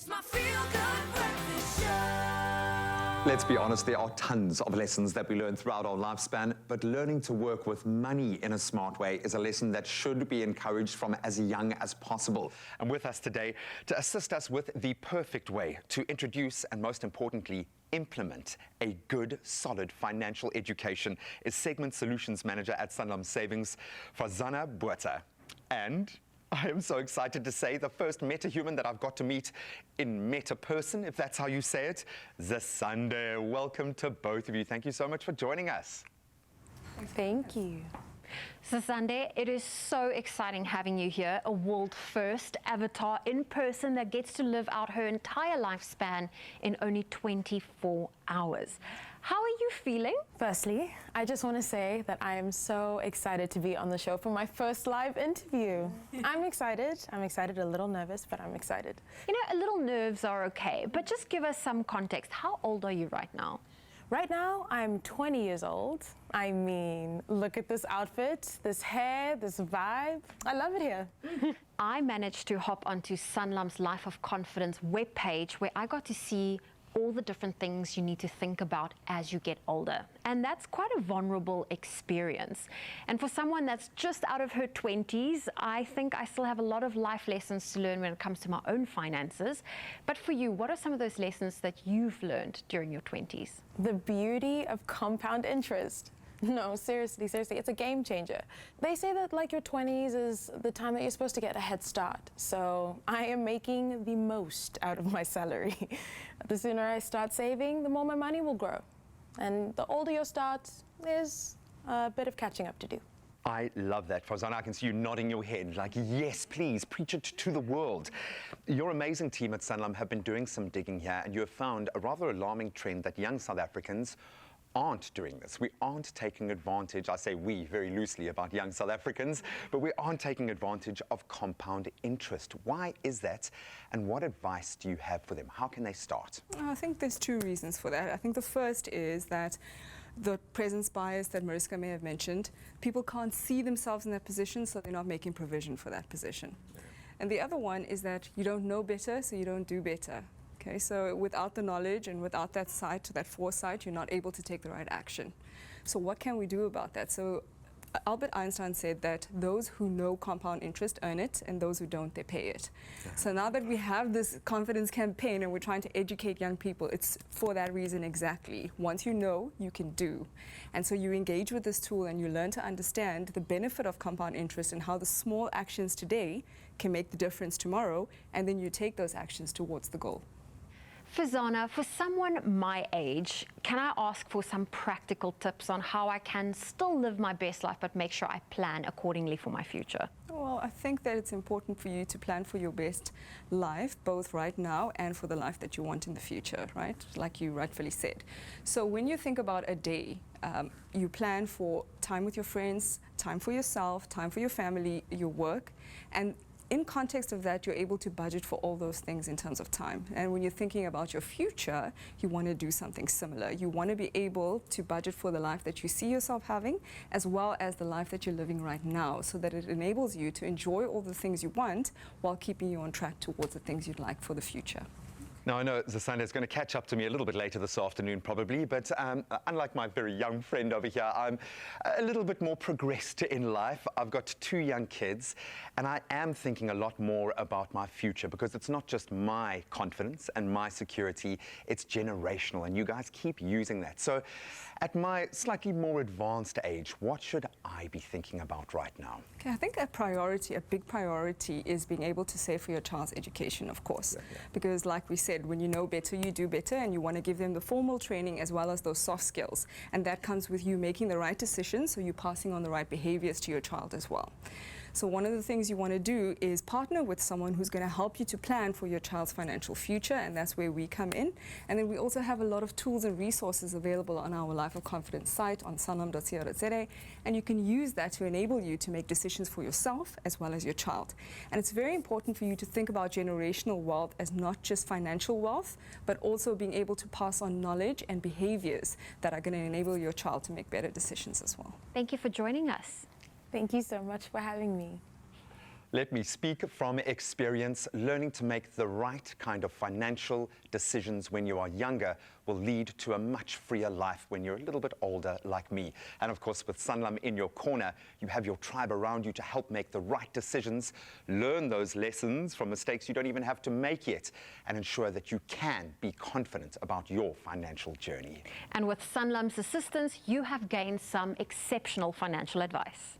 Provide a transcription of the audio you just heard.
It's my feel-good breakfast show. Let's be honest, there are tons of lessons that we learn throughout our lifespan, but learning to work with money in a smart way is a lesson that should be encouraged from as young as possible. And with us today to assist us with the perfect way to introduce and, most importantly, implement a good, solid financial education is Segment Solutions Manager at SANLAM Savings, Fazana Buerta. And I am so excited to say the first meta-human that I've got to meet in meta-person, if that's how you say it, Zasande. Welcome to both of you. Thank you so much for joining us. Thank you. Zasande, it is so exciting having you here, a world-first avatar in person that gets to live out her entire lifespan in only 24 hours. How are you feeling? Firstly, I just want to say that I am so excited to be on the show for my first live interview. I'm excited, a little nervous, but I'm excited. You know, a little nerves are okay, but just give us some context. How old are you right now? Right now, I'm 20 years old. I mean, look at this outfit, this hair, this vibe. I love it here. I managed to hop onto SANLAM's Life of Confidence webpage where I got to see all the different things you need to think about as you get older. And that's quite a vulnerable experience. And for someone that's just out of her 20s, I think I still have a lot of life lessons to learn when it comes to my own finances. But for you, what are some of those lessons that you've learned during your 20s? The beauty of compound interest. No, seriously, it's a game changer. They say that like your 20s is the time that you're supposed to get a head start. So I am making the most out of my salary. The sooner I start saving, the more my money will grow. And the older you start, there's a bit of catching up to do. I love that, Fazana. I can see you nodding your head like, yes, please, preach it to the world. Your amazing team at SANLAM have been doing some digging here, and you have found a rather alarming trend that young South Africans aren't doing this. We aren't taking advantage, I say we very loosely about young South Africans, but we aren't taking advantage of compound interest. Why is that? And what advice do you have for them? How can they start? I think there's two reasons for that. I think the first is that the presence bias that Mariska may have mentioned, people can't see themselves in that position, so they're not making provision for that position. And the other one is that you don't know better, so you don't do better. Okay, so without the knowledge and without that sight, that foresight, you're not able to take the right action. So what can we do about that? So Albert Einstein said that those who know compound interest earn it, and those who don't, they pay it. So now that we have this confidence campaign and we're trying to educate young people, it's for that reason exactly. Once you know, you can do. And so you engage with this tool and you learn to understand the benefit of compound interest and how the small actions today can make the difference tomorrow, and then you take those actions towards the goal. Fazana, for someone my age, can I ask for some practical tips on how I can still live my best life but make sure I plan accordingly for my future? Well, I think that it's important for you to plan for your best life, both right now and for the life that you want in the future, right? Like you rightfully said. So when you think about a day, you plan for time with your friends, time for yourself, time for your family, your work, and in context of that, you're able to budget for all those things in terms of time. And when you're thinking about your future, you want to do something similar. You want to be able to budget for the life that you see yourself having, as well as the life that you're living right now, so that it enables you to enjoy all the things you want while keeping you on track towards the things you'd like for the future. Now, I know Zasande is going to catch up to me a little bit later this afternoon, probably, but unlike my very young friend over here, I'm a little bit more progressed in life. I've got 2 young kids, and I am thinking a lot more about my future because it's not just my confidence and my security, it's generational, and you guys keep using that. So at my slightly more advanced age, what should I be thinking about right now? Okay, I think a big priority is being able to save for your child's education, of course, because like we said, when you know better, you do better, and you want to give them the formal training as well as those soft skills. And that comes with you making the right decisions, so you're passing on the right behaviors to your child as well. So one of the things you want to do is partner with someone who's going to help you to plan for your child's financial future, and that's where we come in. And then we also have a lot of tools and resources available on our Life of Confidence site on sanlam.co.za, and you can use that to enable you to make decisions for yourself as well as your child. And it's very important for you to think about generational wealth as not just financial wealth, but also being able to pass on knowledge and behaviors that are going to enable your child to make better decisions as well. Thank you for joining us. Thank you so much for having me. Let me speak from experience. Learning to make the right kind of financial decisions when you are younger will lead to a much freer life when you're a little bit older like me. And of course, with SANLAM in your corner, you have your tribe around you to help make the right decisions, learn those lessons from mistakes you don't even have to make yet, and ensure that you can be confident about your financial journey. And with SANLAM's assistance, you have gained some exceptional financial advice.